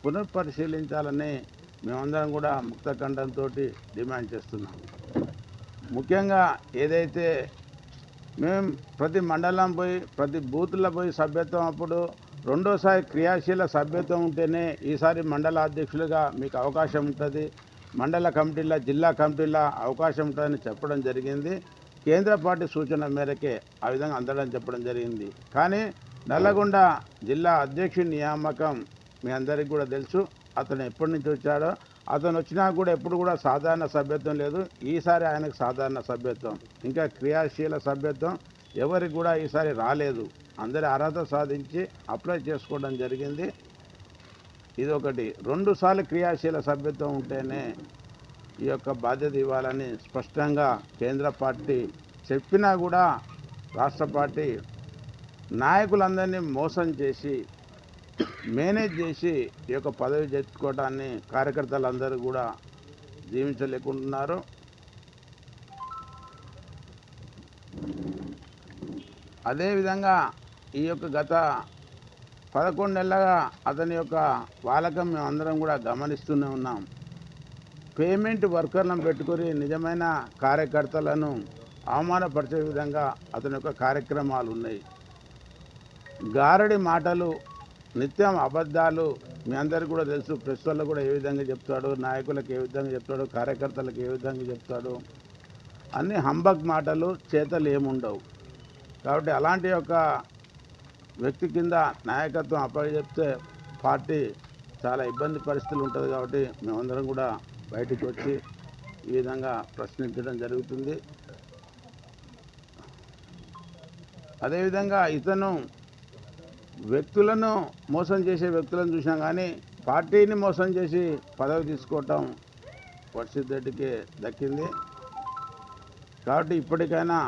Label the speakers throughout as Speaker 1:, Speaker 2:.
Speaker 1: పునఃపరిశీలించాలని మేమందరం కూడా ముక్త కంఠంతో డిమాండ్ చేస్తున్నాం. ముఖ్యంగా ఏదైతే మేము ప్రతి మండలం పోయి ప్రతి బూత్లో పోయి సభ్యత్వం అప్పుడు రెండోసారి క్రియాశీల సభ్యత్వం ఉంటేనే ఈసారి మండల అధ్యక్షులుగా మీకు అవకాశం ఉంటుంది, మండల కమిటీల జిల్లా కమిటీల అవకాశం ఉంటుందని చెప్పడం జరిగింది. కేంద్ర పార్టీ సూచన మేరకే ఆ విధంగా అందడం చెప్పడం జరిగింది. కానీ నల్లగొండ జిల్లా అధ్యక్షుడి నియామకం మీ అందరికీ కూడా తెలుసు. అతను ఎప్పటి నుంచి వచ్చాడో, అతను వచ్చినా కూడా ఎప్పుడు కూడా సాధారణ సభ్యత్వం లేదు. ఈసారి ఆయనకు సాధారణ సభ్యత్వం, ఇంకా క్రియాశీల సభ్యత్వం ఎవరికి కూడా ఈసారి రాలేదు. అందరి అర్హత సాధించి అప్లై చేసుకోవడం జరిగింది. ఇదొకటి. 2 సార్లు క్రియాశీల సభ్యత్వం ఉంటేనే ఈ యొక్క బాధ్యత ఇవ్వాలని స్పష్టంగా కేంద్ర పార్టీ చెప్పినా కూడా రాష్ట్ర పార్టీ నాయకులందరినీ మోసం చేసి మేనేజ్ చేసి ఈ యొక్క పదవి తెచ్చుకోవడాన్ని కార్యకర్తలందరూ కూడా జీవించలేకుంటున్నారు. అదేవిధంగా ఈ యొక్క గత 11 నెలలుగా అతని యొక్క వాలకం మేమందరం కూడా గమనిస్తూనే ఉన్నాం. పేమెంట్ వర్కర్లను పెట్టుకొని నిజమైన కార్యకర్తలను అవమానపరిచే విధంగా అతని యొక్క కార్యక్రమాలు ఉన్నాయి. గారడి మాటలు, నిత్యం అబద్ధాలు మీ అందరికీ కూడా తెలుసు. ప్రెస్ వాళ్ళకు కూడా ఏ విధంగా చెప్తాడు, నాయకులకు ఏ విధంగా చెప్తాడు, కార్యకర్తలకు ఏ విధంగా చెప్తాడు. అన్ని హంబక్ మాటలు, చేతలు ఏముండవు. కాబట్టి అలాంటి యొక్క వ్యక్తి కింద నాయకత్వం అప్పచెప్తే పార్టీ చాలా ఇబ్బంది పరిస్థితులు ఉంటుంది. కాబట్టి మేమందరం కూడా బయటికి వచ్చి ఈ విధంగా ప్రశ్నించడం జరుగుతుంది. అదేవిధంగా ఇతను వ్యక్తులను మోసం చేసే వ్యక్తులను చూసినా కానీ పార్టీని మోసం చేసి పదవి తీసుకోవటం వర్షిత్ రెడ్డికి దక్కింది. కాబట్టి ఇప్పటికైనా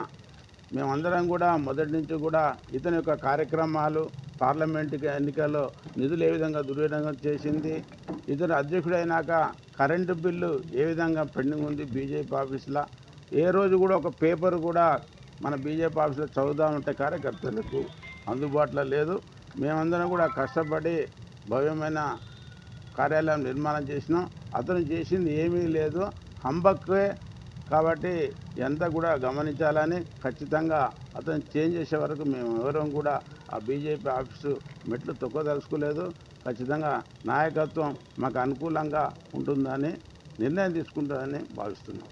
Speaker 1: మేమందరం కూడా మొదటి నుంచి కూడా ఇతని యొక్క కార్యక్రమాలు, పార్లమెంటు ఎన్నికల్లో నిధులు ఏ విధంగా దుర్వినియోగం చేసింది, ఇతను అధ్యక్షుడైనాక కరెంటు బిల్లు ఏ విధంగా పెండింగ్ ఉంది బీజేపీ ఆఫీసులో, ఏ రోజు కూడా ఒక పేపర్ కూడా మన బీజేపీ ఆఫీసులో చదువుదామంటే కార్యకర్తలకు అందుబాటులో లేదు. మేమందరం కూడా కష్టపడి భవ్యమైన కార్యాలయం నిర్మాణం చేసినాం. అతను చేసింది ఏమీ లేదు, హంబక్వే. కాబట్టి ఎంత కూడా గమనించాలని, ఖచ్చితంగా అతను చేంజ్ చేసే వరకు మేము ఎవరం కూడా ఆ బీజేపీ ఆఫీసు మెట్లు తొక్కదలుచుకోలేదు. ఖచ్చితంగా నాయకత్వం మాకు అనుకూలంగా ఉంటుందని నిర్ణయం తీసుకుంటుందని భావిస్తున్నాం.